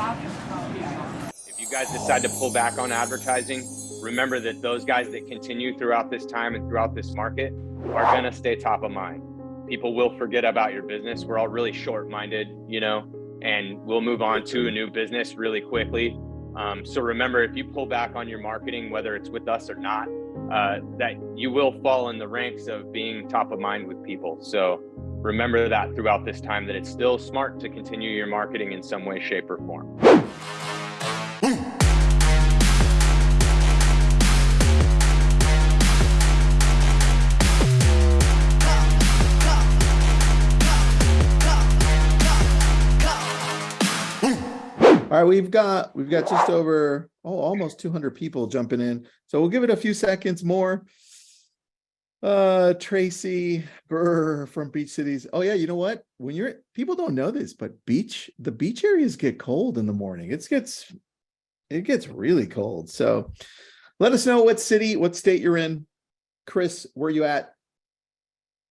If you guys decide to pull back on advertising, remember that those guys that continue throughout this time and throughout this market are going to stay top of mind. People will forget about your business. We're all really short-minded, you know, and we'll move on to a new business really quickly. So remember, if you pull back on your marketing, whether it's with us or not, that you will fall in the ranks of being top of mind with people. So remember that throughout this time, that it's still smart to continue your marketing in some way, shape, or form. All right, we've got just over almost 200 people jumping in, so we'll give it a few seconds more. Tracy Burr from Beach Cities. Oh yeah, you know what? People don't know this, but the beach areas get cold in the morning. It gets really cold. So let us know what city, what state you're in. Chris, where you at?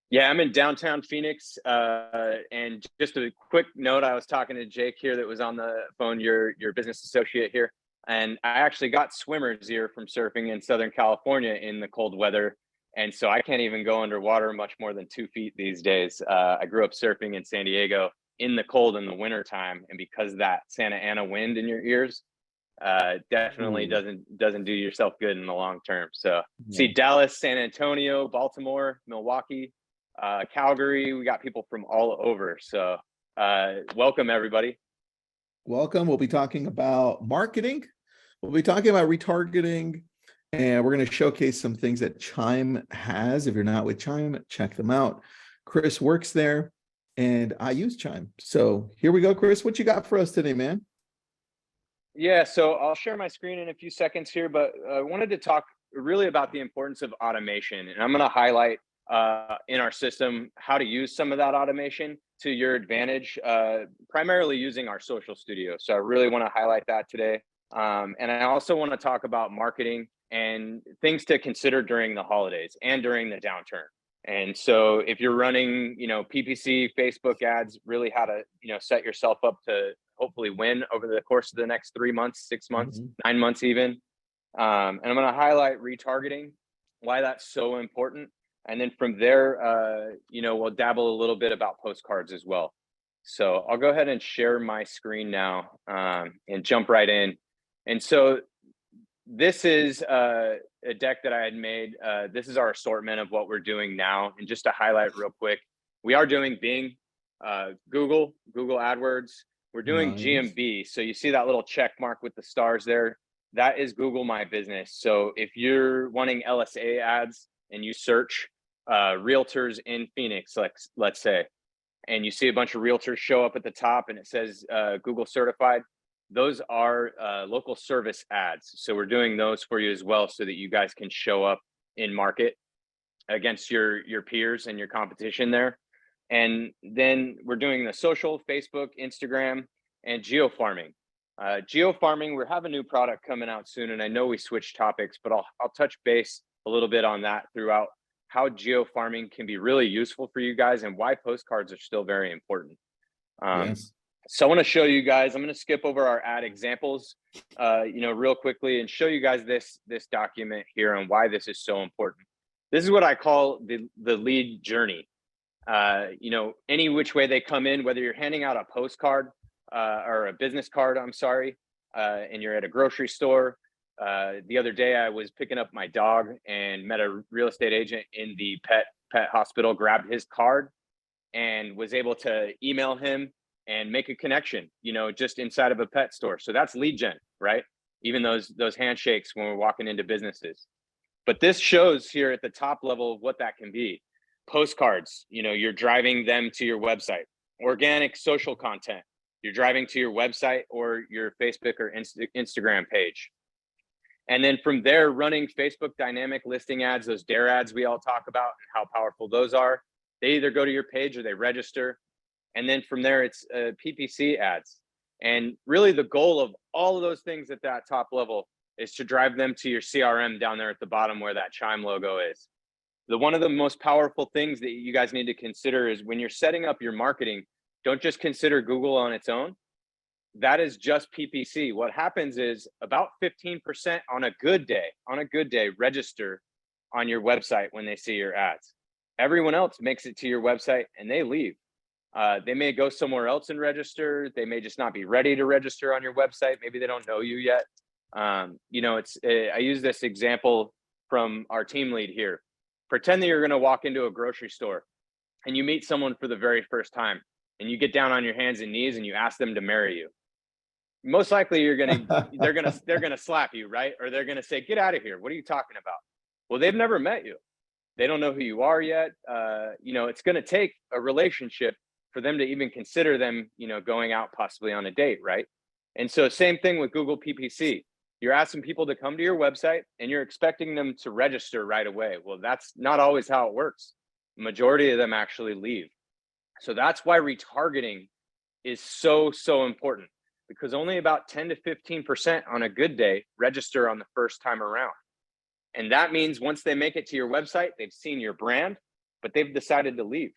Yeah, I'm in downtown Phoenix. And just a quick note, I was talking to Jake here that was on the phone, your business associate here. And I actually got swimmer's ear from surfing in Southern California in the cold weather. And so I can't even go underwater much more than 2 feet these days. I grew up surfing in San Diego in the cold in the winter time. And because of that Santa Ana wind in your ears, definitely doesn't do yourself good in the long term. So see Dallas, San Antonio, Baltimore, Milwaukee, Calgary, we got people from all over. So welcome everybody. Welcome. We'll be talking about marketing. We'll be talking about retargeting, and we're going to showcase some things that Chime has. If you're not with Chime, check them out. Chris works there and I use Chime. So here we go, Chris. What you got for us today, man? Yeah, so I'll share my screen in a few seconds here, but I wanted to talk really about the importance of automation. And I'm going to highlight in our system how to use some of that automation to your advantage, primarily using our social studio. So I really want to highlight that today. And I also want to talk about marketing and things to consider during the holidays and during the downturn. And so if you're running, PPC, Facebook ads, really how to, set yourself up to hopefully win over the course of the next 3 months, 6 months, 9 months even. And I'm going to highlight retargeting, why that's so important. And then from there, we'll dabble a little bit about postcards as well. So I'll go ahead and share my screen now and jump right in. And so this is a deck that I had made. This is our assortment of what we're doing now. And just to highlight real quick, we are doing Bing, Google AdWords. We're doing GMB. So you see that little check mark with the stars there. That is Google My Business. So if you're wanting LSA ads and you search realtors in Phoenix, let's say, and you see a bunch of realtors show up at the top and it says Google certified, those are local service ads. So we're doing those for you as well so that you guys can show up in market against your peers and your competition there. And then we're doing the social, Facebook, Instagram, and geofarming. Geofarming, we have a new product coming out soon, and I know we switched topics, but I'll touch base a little bit on that throughout, how geofarming can be really useful for you guys and why postcards are still very important. So I want to show you guys, I'm going to skip over our ad examples, real quickly and show you guys this document here and why this is so important. This is what I call the lead journey. Any which way they come in, whether you're handing out a postcard or a business card, and you're at a grocery store. The other day I was picking up my dog and met a real estate agent in the pet hospital, grabbed his card and was able to email him and make a connection, just inside of a pet store. So that's lead gen, right? Even those handshakes when we're walking into businesses. But this shows here at the top level of what that can be. Postcards, you're driving them to your website. Organic social content, you're driving to your website or your Facebook or Instagram page. And then from there, running Facebook dynamic listing ads, those dare ads we all talk about and how powerful those are. They either go to your page or they register. And then from there, it's PPC ads. And really the goal of all of those things at that top level is to drive them to your CRM down there at the bottom where that Chime logo is. One of the most powerful things that you guys need to consider is when you're setting up your marketing, don't just consider Google on its own. that is just PPC. What happens is about 15% on a good day, register on your website when they see your ads. Everyone else makes it to your website and they leave. They may go somewhere else and register. They may just not be ready to register on your website. Maybe they don't know you yet. You know, I use this example from our team lead here. Pretend that you're going to walk into a grocery store and you meet someone for the very first time, and you get down on your hands and knees and you ask them to marry you. Most likely they're gonna slap you, right? Or they're gonna say, "Get out of here. What are you talking about?" Well, they've never met you. They don't know who you are yet. You know, it's gonna take a relationship for them to even consider them, you know, going out possibly on a date, right? And so same thing with Google PPC. You're asking people to come to your website and you're expecting them to register right away. Well, that's not always how it works. The majority of them actually leave. So that's why retargeting is so important, because only about 10 to 15% on a good day register on the first time around. And that means once they make it to your website, they've seen your brand, but they've decided to leave.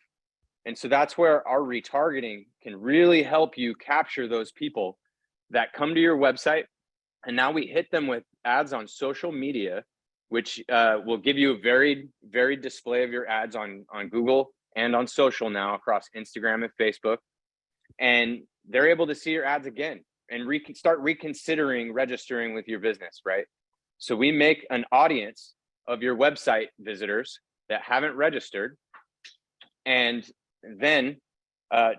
And so that's where our retargeting can really help you capture those people that come to your website. And now we hit them with ads on social media, which will give you a varied display of your ads on Google and on social now across Instagram and Facebook. And they're able to see your ads again and start reconsidering registering with your business, right? So we make an audience of your website visitors that haven't registered, and then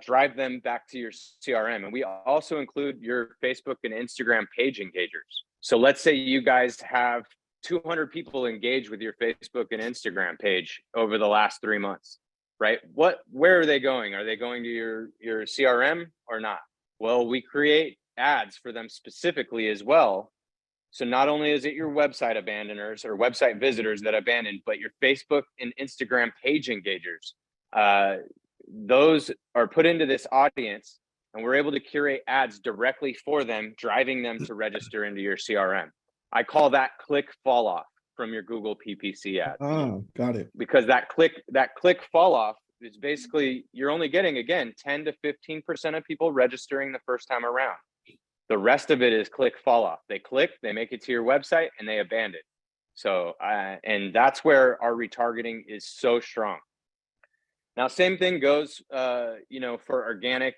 drive them back to your CRM. And we also include your Facebook and Instagram page engagers. So let's say you guys have 200 people engage with your Facebook and Instagram page over the last 3 months, right? Where are they going? Are they going to your CRM or not? Well, we create ads for them specifically as well. So not only is it your website abandoners or website visitors that abandon, but your Facebook and Instagram page engagers. Those are put into this audience, and we're able to curate ads directly for them, driving them to register into your CRM. I call that click fall off from your Google PPC ads. Oh, got it. Because that click fall off is basically, you're only getting, again, 10 to 15% of people registering the first time around. The rest of it is click fall off. They click, they make it to your website, and they abandon. So, and that's where our retargeting is so strong. Now, same thing goes, you know, for organic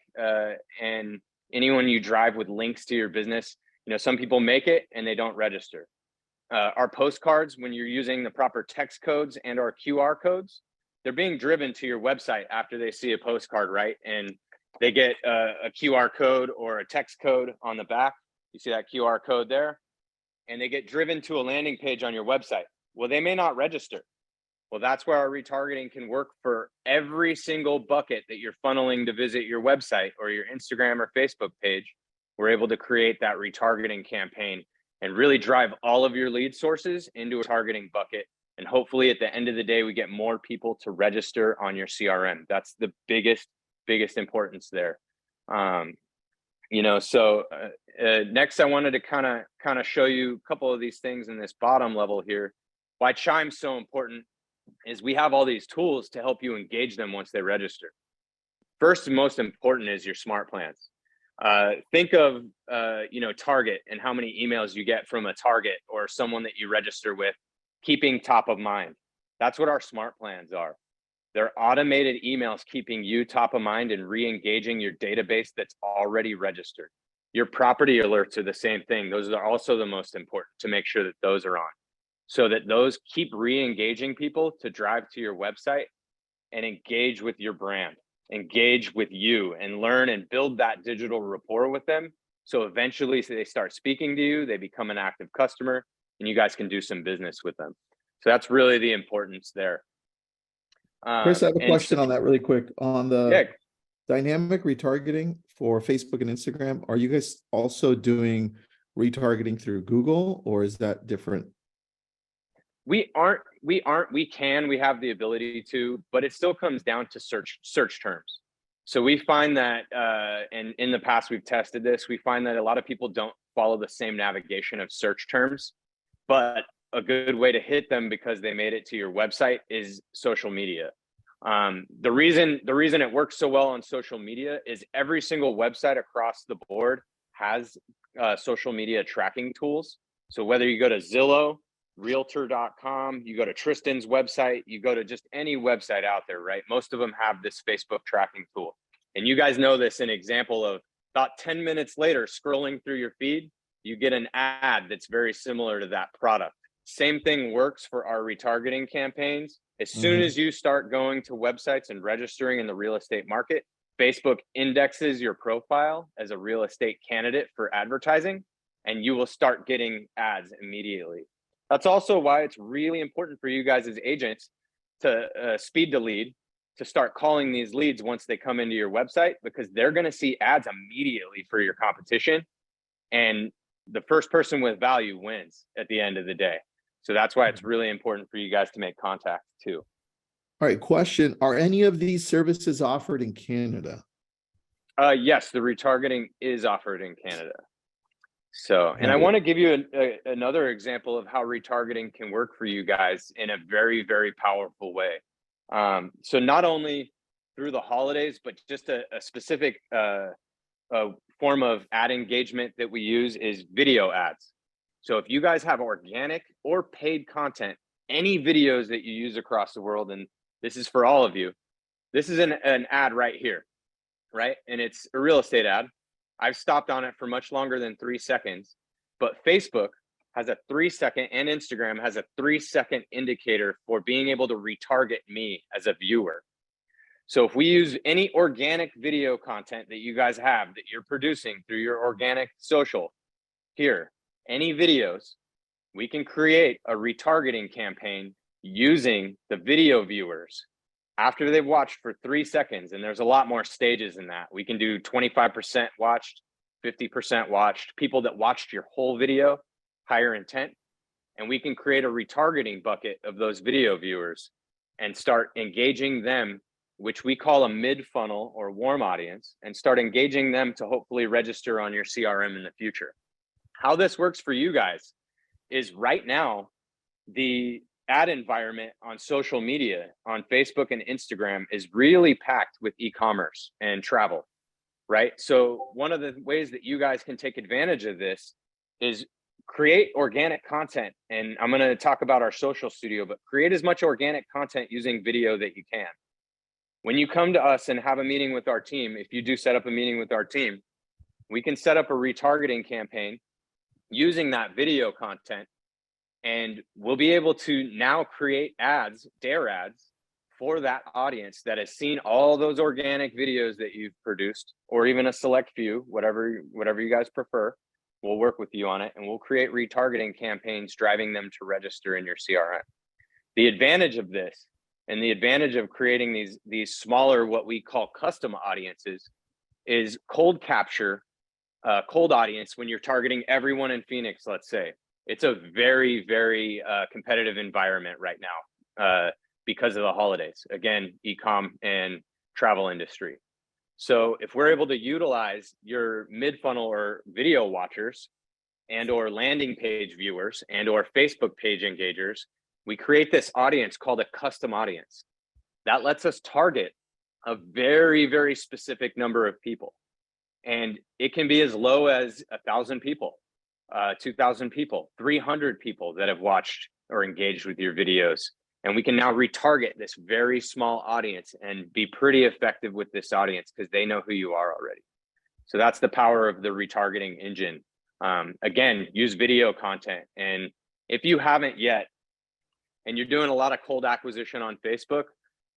and anyone you drive with links to your business. You know, some people make it and they don't register. Our postcards, when you're using the proper text codes and our QR codes, they're being driven to your website after they see a postcard, right? And they get a QR code or a text code on the back. You see that QR code there? And they get driven to a landing page on your website. Well, they may not register. Well, that's where our retargeting can work for every single bucket that you're funneling to visit your website or your Instagram or Facebook page. We're able to create that retargeting campaign and really drive all of your lead sources into a targeting bucket. And hopefully at the end of the day, we get more people to register on your CRM. That's the biggest importance there. You know, so next I wanted to kind of show you a couple of these things in this bottom level here. Why Chime's so important is we have all these tools to help you engage them once they register. First and most important is your smart plans. Think of, you know, Target and how many emails you get from a Target or someone that you register with, keeping top of mind. That's what our smart plans are. They're automated emails keeping you top of mind and re-engaging your database that's already registered. Your property alerts are the same thing. Those are also the most important, to make sure that those are on, so that those keep re-engaging people to drive to your website and engage with your brand, engage with you, and learn and build that digital rapport with them. So eventually they start speaking to you, they become an active customer, and you guys can do some business with them. So that's really the importance there. Chris, I have a question on that really quick. On the Yeah. dynamic retargeting for Facebook and Instagram, are you guys also doing retargeting through Google, or is that different? We have the ability to, but it still comes down to search terms. So we find that, and in the past we've tested this, we find that a lot of people don't follow the same navigation of search terms, but a good way to hit them because they made it to your website is social media. The reason it works so well on social media is every single website across the board has social media tracking tools. So whether you go to Zillow, realtor.com, you go to Tristan's website, you go to just any website out there, right? Most of them have this Facebook tracking tool. And you guys know this, an example of about 10 minutes later, scrolling through your feed, you get an ad that's very similar to that product. Same thing works for our retargeting campaigns. As soon as you start going to websites and registering in the real estate market, Facebook indexes your profile as a real estate candidate for advertising, and you will start getting ads immediately. That's also why it's really important for you guys as agents to speed to lead, to start calling these leads once they come into your website, because they're going to see ads immediately for your competition. And the first person with value wins at the end of the day. So that's why it's really important for you guys to make contact too. All right, question. Are any of these services offered in Canada? Yes, the retargeting is offered in Canada. So, and I want to give you another example of how retargeting can work for you guys in a very, very powerful way. So not only through the holidays, but just a specific form of ad engagement that we use is video ads. So if you guys have organic or paid content, any videos that you use across the world, and this is for all of you, this is an ad right here, right? And it's a real estate ad. I've stopped on it for much longer than 3 seconds, but Facebook has a 3-second and Instagram has a 3-second indicator for being able to retarget me as a viewer. So if we use any organic video content that you guys have that you're producing through your organic social here, any videos, we can create a retargeting campaign using the video viewers after they've watched for 3 seconds. And there's a lot more stages in that. We can do 25% watched, 50% watched, people that watched your whole video, higher intent. And we can create a retargeting bucket of those video viewers and start engaging them, which we call a mid-funnel or warm audience, and start engaging them to hopefully register on your CRM in the future. How this works for you guys is right now, the ad environment on social media, on Facebook and Instagram, is really packed with e-commerce and travel, right? So one of the ways that you guys can take advantage of this is create organic content. And I'm going to talk about our social studio, but create as much organic content using video that you can. When you come to us and have a meeting with our team, if you do set up a meeting with our team, we can set up a retargeting campaign using that video content, and we'll be able to now create ads, dare ads, for that audience that has seen all those organic videos that you've produced, or even a select few, whatever you guys prefer. We'll work with you on it, and we'll create retargeting campaigns driving them to register in your CRM. The advantage of this, and the advantage of creating these smaller, what we call custom audiences, is cold capture, cold audience when you're targeting everyone in Phoenix, let's say. It's a very, very competitive environment right now because of the holidays. Again, e-com and travel industry. So if we're able to utilize your mid-funnel or video watchers and or landing page viewers and or Facebook page engagers, we create this audience called a custom audience. That lets us target a very, very specific number of people. And it can be as low as 1,000 people, 2,000 people, 300 people that have watched or engaged with your videos. And we can now retarget this very small audience and be pretty effective with this audience because they know who you are already. So that's the power of the retargeting engine. Again, use video content. And if you haven't yet, and you're doing a lot of cold acquisition on Facebook,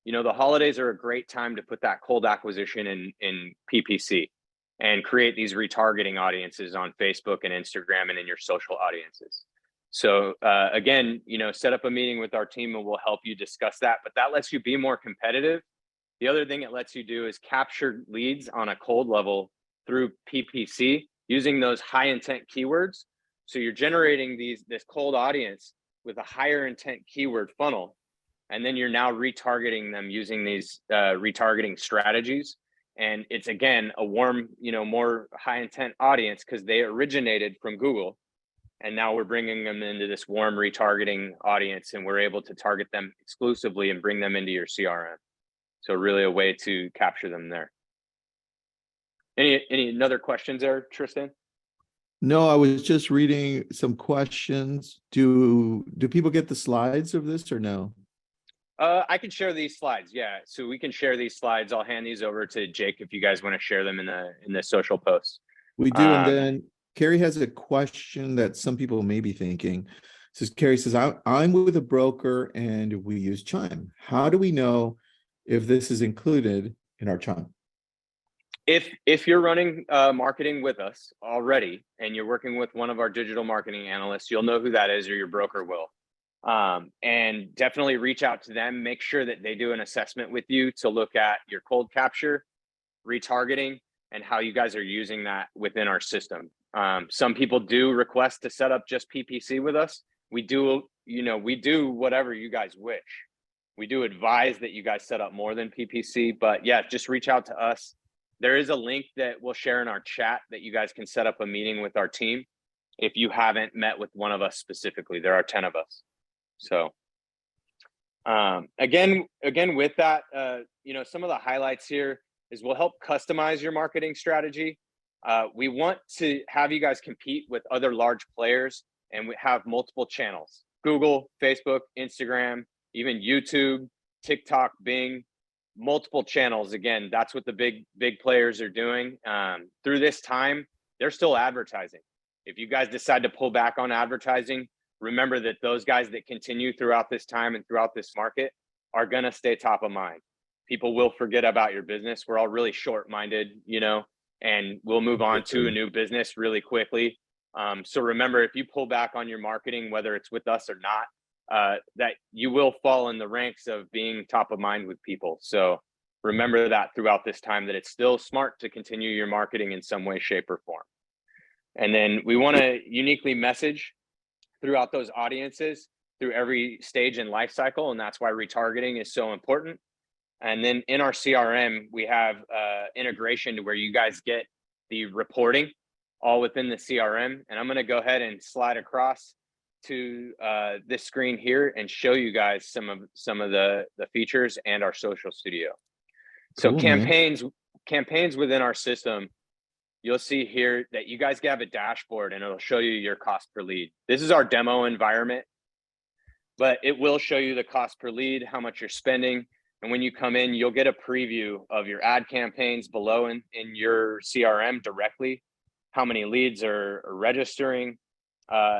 you know, the holidays are a great time to put that cold acquisition in PPC and create these retargeting audiences on Facebook and Instagram and in your social audiences. So again, you know, set up a meeting with our team and we'll help you discuss that, but that lets you be more competitive. The other thing it lets you do is capture leads on a cold level through PPC using those high intent keywords. So you're generating this cold audience with a higher intent keyword funnel, and then you're now retargeting them using these retargeting strategies. And it's, again, a warm, you know, more high intent audience because they originated from Google. And now we're bringing them into this warm retargeting audience, and we're able to target them exclusively and bring them into your CRM. So really a way to capture them there. Any other questions there, Tristan? No, I was just reading some questions. Do people get the slides of this or no? I can share these slides. Yeah, so we can share these slides. I'll hand these over to Jake if you guys want to share them in the social posts. We do. And then Carrie has a question that some people may be thinking. Says Carrie says, I'm with a broker and we use Chime. How do we know if this is included in our Chime? If you're running marketing with us already and you're working with one of our digital marketing analysts, you'll know who that is, or your broker will. And definitely reach out to them. Make sure that they do an assessment with you to look at your cold capture, retargeting, and how you guys are using that within our system. Some people do request to set up just PPC with us. We do, we do whatever you guys wish. We do advise that you guys set up more than PPC, but yeah, just reach out to us. There is a link that we'll share in our chat that you guys can set up a meeting with our team if you haven't met with one of us specifically. There are 10 of us. So again with that, some of the highlights here is we'll help customize your marketing strategy. We want to have you guys compete with other large players, and we have multiple channels: Google, Facebook, Instagram, even YouTube, TikTok, Bing, multiple channels. Again, that's what the big players are doing. Through this time, they're still advertising. If you guys decide to pull back on advertising, remember that those guys that continue throughout this time and throughout this market are going to stay top of mind. People will forget about your business. We're all really short-minded, and we'll move on to a new business really quickly. So remember, if you pull back on your marketing, whether it's with us or not, that you will fall in the ranks of being top of mind with people. So remember that throughout this time, that it's still smart to continue your marketing in some way, shape, or form. And then we want to uniquely message throughout those audiences through every stage and life cycle. And that's why retargeting is so important. And then in our CRM, we have integration to where you guys get the reporting all within the CRM. And I'm going to go ahead and slide across to this screen here and show you guys some of the features and our social studio. So Cool, campaigns within our system, you'll see here that you guys have a dashboard and it'll show you your cost per lead. This is our demo environment, but it will show you the cost per lead, how much you're spending. And when you come in, you'll get a preview of your ad campaigns below in your CRM directly, how many leads are registering,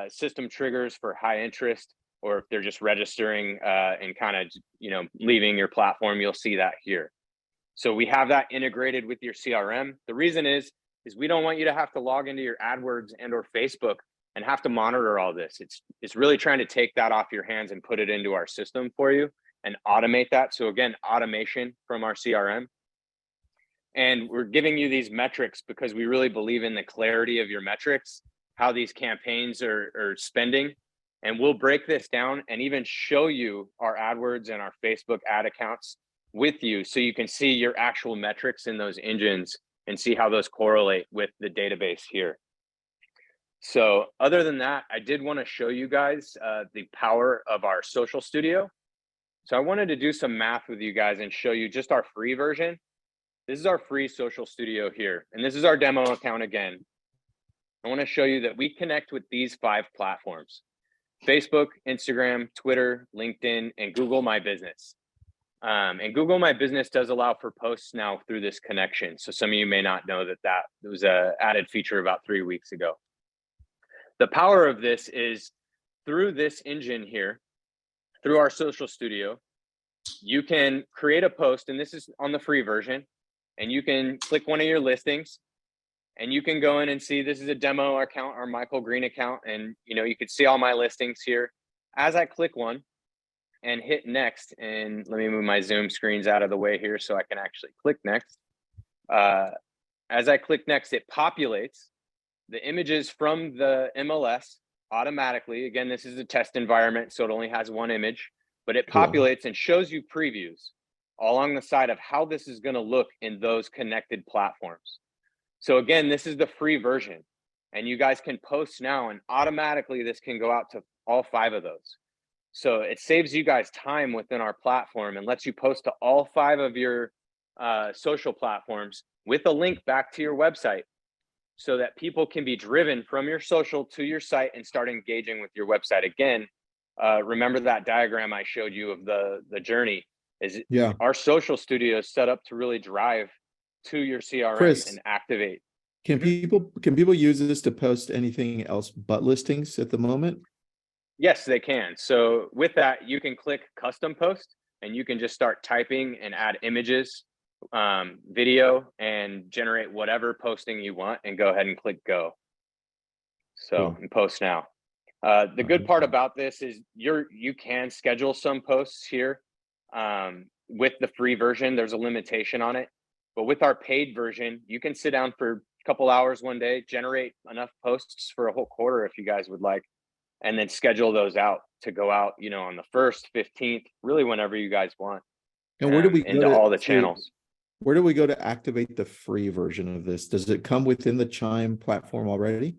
system triggers for high interest, or if they're just registering and kind of, leaving your platform, you'll see that here. So we have that integrated with your CRM. The reason is we don't want you to have to log into your AdWords and or Facebook and have to monitor all this. It's really trying to take that off your hands and put it into our system for you and automate that. So again, automation from our CRM. And we're giving you these metrics because we really believe in the clarity of your metrics, how these campaigns are spending. And we'll break this down and even show you our AdWords and our Facebook ad accounts with you, so you can see your actual metrics in those engines and see how those correlate with the database here. So other than that, I did want to show you guys the power of our social studio. So I wanted to do some math with you guys and show you just our free version. This is our free social studio here, and this is our demo account again. I want to show you that we connect with these 5 platforms: Facebook, Instagram, Twitter, LinkedIn, and Google My Business. And Google My Business does allow for posts now through this connection. So some of you may not know that was an added feature about 3 weeks ago. The power of this is through this engine here, through our social studio, you can create a post, and this is on the free version, and you can click one of your listings and you can go in and see, this is a demo account, our Michael Green account. And you can see all my listings here. As I click one and hit next, and let me move my Zoom screens out of the way here so I can actually click next. As I click next, it populates the images from the MLS automatically. Again, this is a test environment, so it only has one image, but it populates and shows you previews along the side of how this is going to look in those connected platforms. So again, this is the free version, and you guys can post now, and automatically this can go out to all 5 of those. So it saves you guys time within our platform and lets you post to all 5 of your social platforms with a link back to your website. so that people can be driven from your social to your site and start engaging with your website. Again, remember that diagram I showed you of the journey is Yeah. our social studio is set up to really drive to your CRM Chris, and activate. can people use this to post anything else but listings at the moment? Yes, they can. So with that, you can click custom post and you can just start typing and add images, video, and generate whatever posting you want and go ahead and click go. So Cool. and post now. The good part about this is you can schedule some posts here. With the free version, there's a limitation on it. But with our paid version, you can sit down for a couple hours one day, generate enough posts for a whole quarter if you guys would like, and then schedule those out to go out, on the 1st, 15th, really whenever you guys want. And where do we go into all the channels? Where do we go to activate the free version of this? Does it come within the Chime platform already?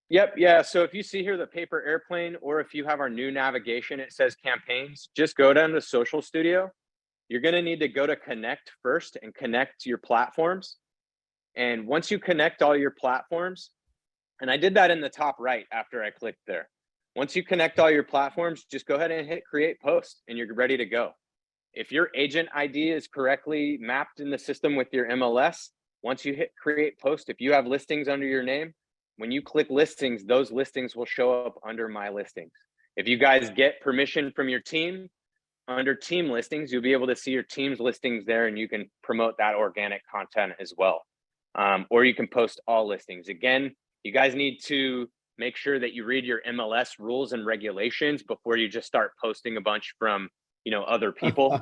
Yep. Yeah. So if you see here the paper airplane, or if you have our new navigation, it says campaigns, just go down to Social Studio. You're going to need to go to connect first and connect your platforms. And once you connect all your platforms, and I did that in the top right after I clicked there. Once you connect all your platforms, just go ahead and hit create post and you're ready to go. If your agent ID is correctly mapped in the system with your MLS, once you hit create post, if you have listings under your name, when you click listings, those listings will show up under my listings. If you guys get permission from your team, under team listings, you'll be able to see your team's listings there and you can promote that organic content as well. Or you can post all listings. Again, you guys need to make sure that you read your MLS rules and regulations before you just start posting a bunch from, other people.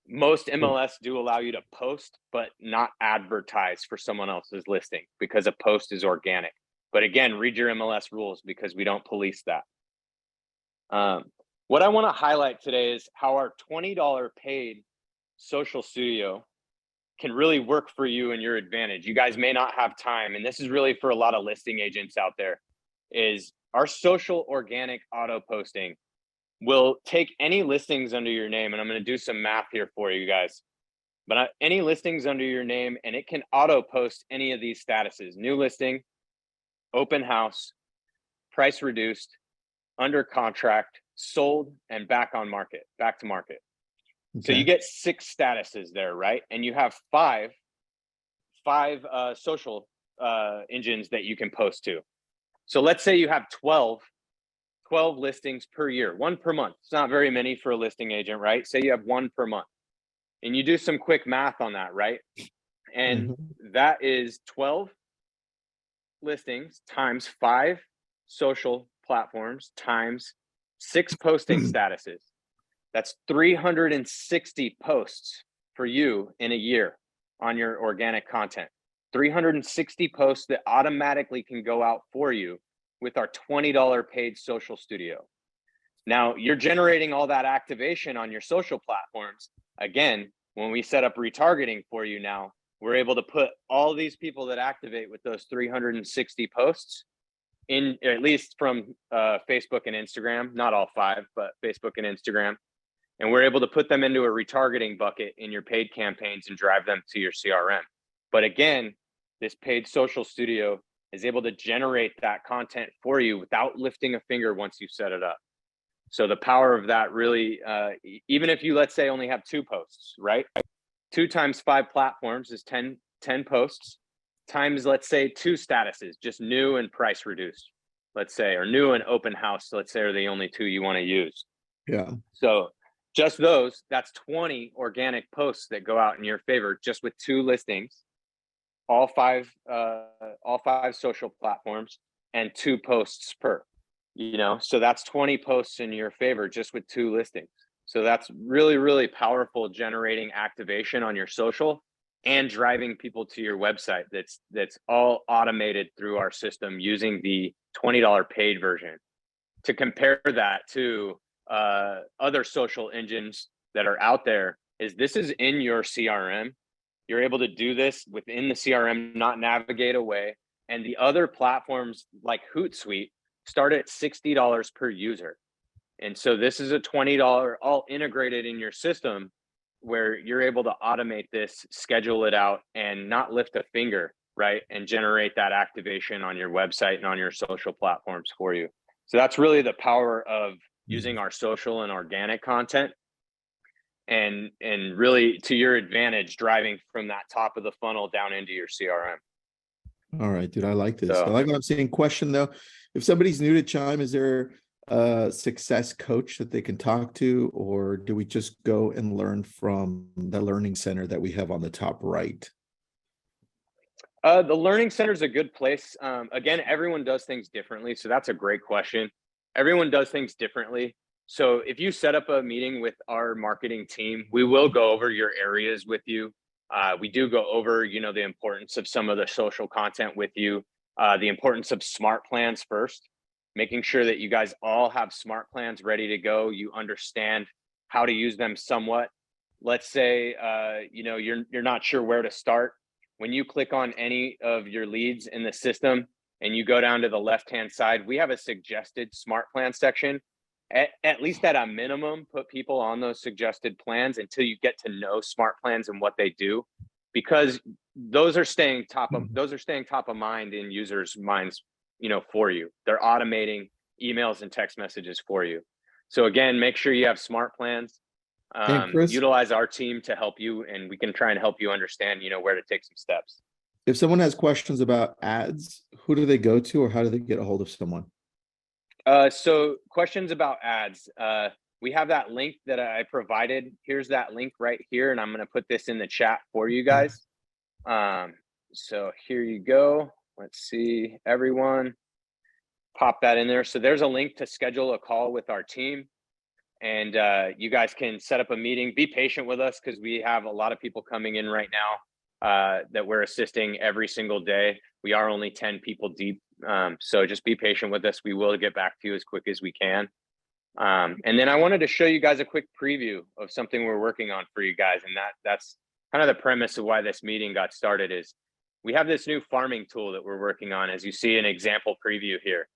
Most MLS do allow you to post, but not advertise for someone else's listing because a post is organic. But again, read your MLS rules because we don't police that. What I want to highlight today is how our $20 paid social studio can really work for you and your advantage. You guys may not have time, and this is really for a lot of listing agents out there, is our social organic auto posting will take any listings under your name, and I'm going to do some math here for you guys, but any listings under your name, and it can auto post any of these statuses: new listing, open house, price reduced, under contract, sold, and back to market. Okay. So you get 6 statuses there, right? And you have five social engines that you can post to. So let's say you have 12 listings per year, 1 per month. It's not very many for a listing agent, right? Say you have 1 per month and you do some quick math on that, right? And that is 12 listings times 5 social platforms times 6 posting statuses. That's 360 posts for you in a year on your organic content. 360 posts that automatically can go out for you with our $20 paid social studio. Now you're generating all that activation on your social platforms. Again, when we set up retargeting for you now, we're able to put all these people that activate with those 360 posts in, at least from Facebook and Instagram, not all 5, but Facebook and Instagram. And we're able to put them into a retargeting bucket in your paid campaigns and drive them to your CRM. But again, this paid social studio is able to generate that content for you without lifting a finger once you set it up. So the power of that really, even if you, let's say, only have 2 posts, right? 2 times 5 platforms is 10 posts times, let's say, 2 statuses, just new and price reduced, let's say, or new and open house, let's say, are the only 2 you want to use. Yeah. So just those, that's 20 organic posts that go out in your favor just with 2 listings, all 5 social platforms, and 2 posts per, so that's 20 posts in your favor just with 2 listings. So that's really, really powerful, generating activation on your social and driving people to your website. That's all automated through our system using the $20 paid version. To compare that to other social engines that are out there, this is in your CRM. You're able to do this within the CRM, not navigate away. And the other platforms like Hootsuite start at $60 per user. And so this is a $20 all integrated in your system where you're able to automate this, schedule it out, and not lift a finger right? And generate that activation on your website and on your social platforms for you. So that's really the power of using our social and organic content, and really to your advantage, driving from that top of the funnel down into your CRM. All right, dude, I like this. I So, like what I'm seeing. Question though, if somebody's new to Chime, is there a success coach that they can talk to, or do we just go and learn from the learning center that we have on the top right? the learning center is a good place. Again, everyone does things differently, so that's a great question. Everyone does things differently. So if you set up a meeting with our marketing team, we will go over your areas with you. We do go over, the importance of some of the social content with you, the importance of smart plans first, making sure that you guys all have smart plans ready to go. You understand how to use them somewhat. Let's say, you're not sure where to start. When you click on any of your leads in the system and you go down to the left-hand side, we have a suggested smart plan section. At least at a minimum, put people on those suggested plans until you get to know smart plans and what they do, because those are staying top of mind in users' minds, for you. They're automating emails and text messages for you. So again, make sure you have smart plans. And Chris, Utilize our team to help you, and we can try and help you understand, where to take some steps. if someone has questions about ads, who do they go to, or how do they get a hold of someone? So questions about ads. We have that link that I provided. Here's that link right here, and I'm going to put this in the chat for you guys. So here you go. Let's see, everyone. Pop that in there. So there's a link to schedule a call with our team. And you guys can set up a meeting. Be patient with us because we have a lot of people coming in right now that we're assisting every single day. We are only 10 people deep. So just be patient with us. We will get back to you as quick as we can. And then I wanted to show you guys a quick preview of something we're working on for you guys. And that's kind of the premise of why this meeting got started. Is we have this new farming tool that we're working on, as you see an example preview here.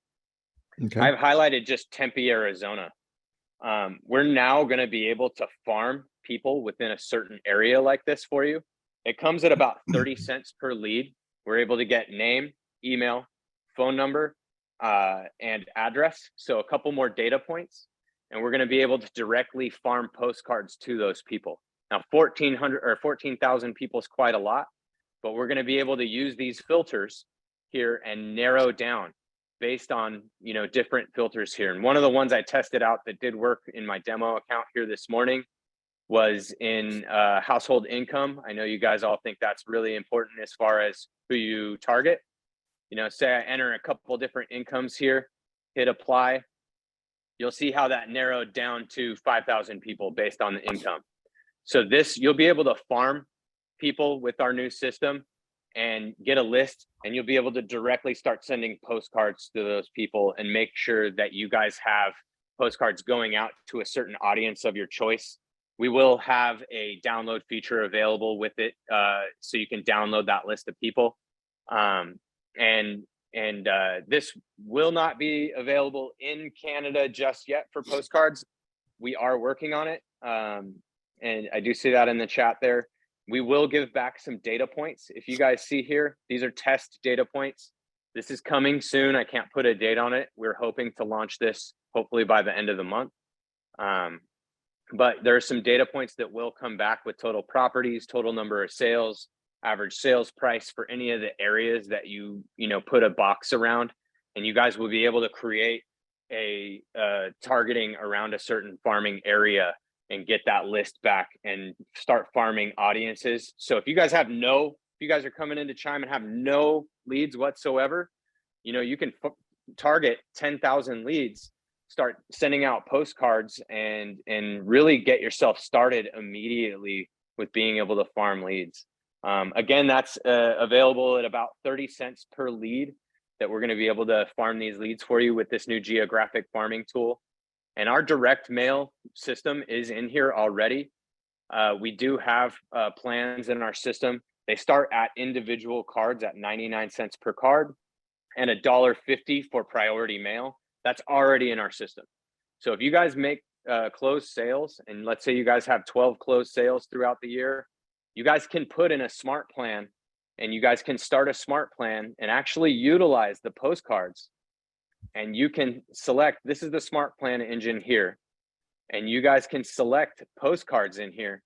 Okay. I've highlighted just Tempe, Arizona. We're now going to be able to farm people within a certain area like this for you. It comes at about 30 cents per lead. We're able to get name, email, phone number, and address. So a couple more data points, and we're going to be able to directly farm postcards to those people. Now, 1,400 or 14,000 people is quite a lot, but we're going to be able to use these filters here and narrow down based on, different filters here. And one of the ones I tested out that did work in my demo account here this morning was in household income. I know you guys all think that's really important as far as who you target. Say I enter a couple different incomes here, hit apply. You'll see how that narrowed down to 5,000 people based on the income. So you'll be able to farm people with our new system and get a list, and you'll be able to directly start sending postcards to those people and make sure that you guys have postcards going out to a certain audience of your choice. We will have a download feature available with it, so you can download that list of people. And this will not be available in Canada just yet for postcards. We are working on it. And I do see that in the chat there. We will give back some data points. If you guys see here, these are test data points. This is coming soon. I can't put a date on it. We're hoping to launch this hopefully by the end of the month. But there are some data points that will come back with total properties, total number of sales, average sales price for any of the areas that you put a box around. And you guys will be able to create a targeting around a certain farming area and get that list back and start farming audiences. So if you guys are coming into Chime and have no leads whatsoever, you can target 10,000 leads, start sending out postcards, and really get yourself started immediately with being able to farm leads. Again, that's available at about 30 cents per lead that we're going to be able to farm these leads for you with this new geographic farming tool. And our direct mail system is in here already. We do have plans in our system. They start at individual cards at 99 cents per card and $1.50 for priority mail. That's already in our system. So if you guys make closed sales, and let's say you guys have 12 closed sales throughout the year, you guys can put in a smart plan and you guys can start a smart plan and actually utilize the postcards. And you can select, this is the smart plan engine here. And you guys can select postcards in here,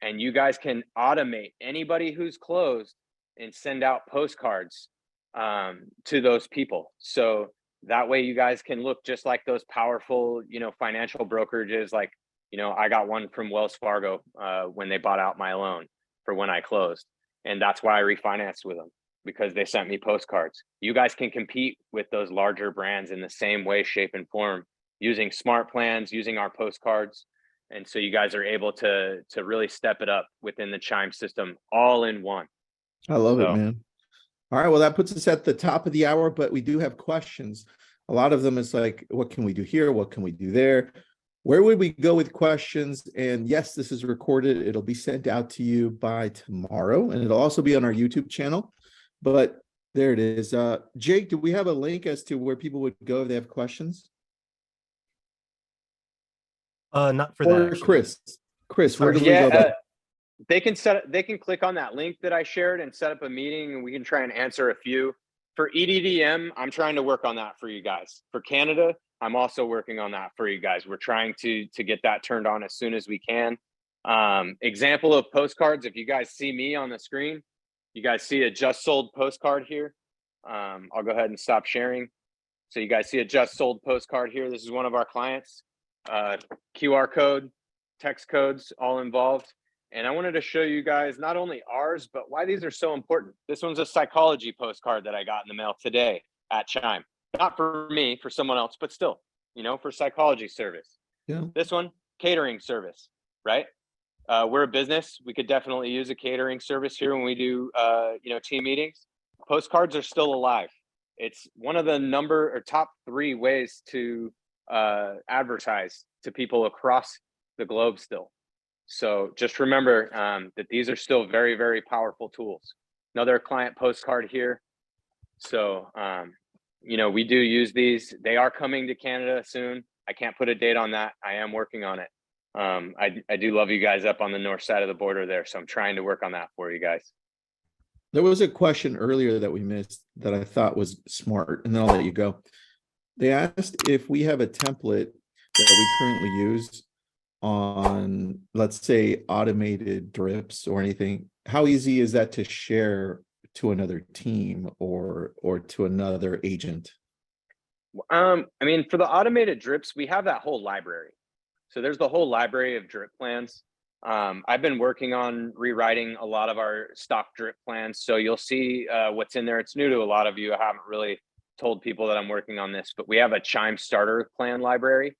and you guys can automate anybody who's closed and send out postcards to those people. So that way you guys can look just like those powerful, financial brokerages. Like, I got one from Wells Fargo when they bought out my loan for when I closed. And that's why I refinanced with them, because they sent me postcards. You guys can compete with those larger brands in the same way, shape, and form, using smart plans, using our postcards. And so you guys are able to really step it up within the Chime system, all in one. I love it, man. All right, well, that puts us at the top of the hour, but we do have questions. A lot of them is like, what can we do here? What can we do there? Where would we go with questions? And yes, this is recorded. It'll be sent out to you by tomorrow, and it'll also be on our YouTube channel. But there it is. Jake, do we have a link as to where people would go if they have questions? Not for or that. Actually. Chris, where do we go? They can click on that link that I shared and set up a meeting, and we can try and answer a few. For EDDM, I'm trying to work on that for you guys. For Canada, I'm also working on that for you guys. We're trying to get that turned on as soon as we can. Example of postcards, if you guys see me on the screen, you guys see a just sold postcard here. I'll go ahead and stop sharing. So you guys see a just sold postcard here. This is one of our clients. QR code, text codes, all involved. And I wanted to show you guys not only ours, but why these are so important. This one's a psychology postcard that I got in the mail today at Chime. Not for me, for someone else, but still, for psychology service. Yeah. This one, catering service, right? We're a business. We could definitely use a catering service here when we do, team meetings. Postcards are still alive. It's one of the top 3 ways to advertise to people across the globe still. So just remember that these are still very, very powerful tools. Another client postcard here. So, we do use these. They are coming to Canada soon. I can't put a date on that. I am working on it. I do love you guys up on the north side of the border there. So I'm trying to work on that for you guys. There was a question earlier that we missed that I thought was smart, and then I'll let you go. They asked if we have a template that we currently use on, let's say, automated drips or anything. How easy is that to share to another team or to another agent? For the automated drips, we have that whole library. So there's the whole library of drip plans. I've been working on rewriting a lot of our stock drip plans. So you'll see what's in there. It's new to a lot of you. I haven't really told people that I'm working on this, but we have a Chime starter plan library.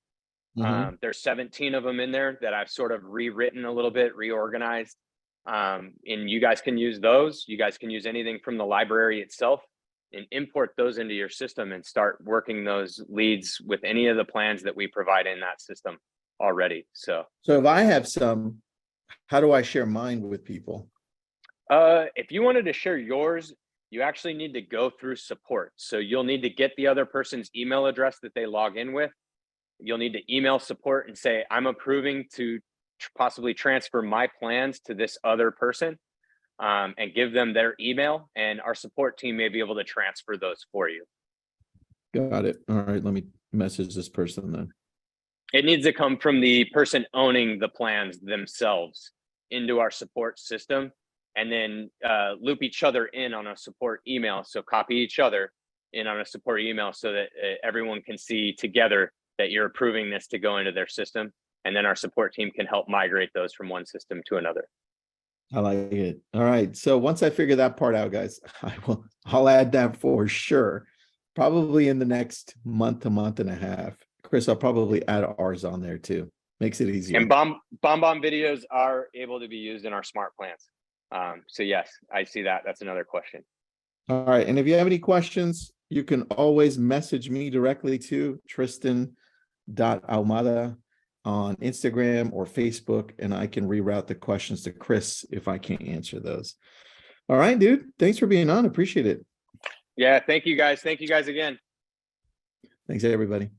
There's 17 of them in there that I've sort of rewritten a little bit, reorganized. And you guys can use those. You guys can use anything from the library itself and import those into your system and start working those leads with any of the plans that we provide in that system already. So if I have some, how do I share mine with people? If you wanted to share yours, you actually need to go through support. So you'll need to get the other person's email address that they log in with. You'll need to email support and say, I'm approving to possibly transfer my plans to this other person, and give them their email, and our support team may be able to transfer those for you. Got it. All right, let me message this person then. It needs to come from the person owning the plans themselves into our support system, and then loop each other in on a support email. So copy each other in on a support email so that everyone can see together that you're approving this to go into their system. And then our support team can help migrate those from one system to another. I like it. All right. So once I figure that part out, guys, I'll add that for sure. Probably in the next month to month and a half. Chris, I'll probably add ours on there too. Makes it easier. And bomb videos are able to be used in our smart plans. So yes, I see that. That's another question. All right. And if you have any questions, you can always message me directly to Tristan.Ahumada on Instagram or Facebook, and I can reroute the questions to Chris if I can't answer those. All right, dude. Thanks for being on. Appreciate it. Yeah. Thank you guys. Thank you guys again. Thanks, everybody.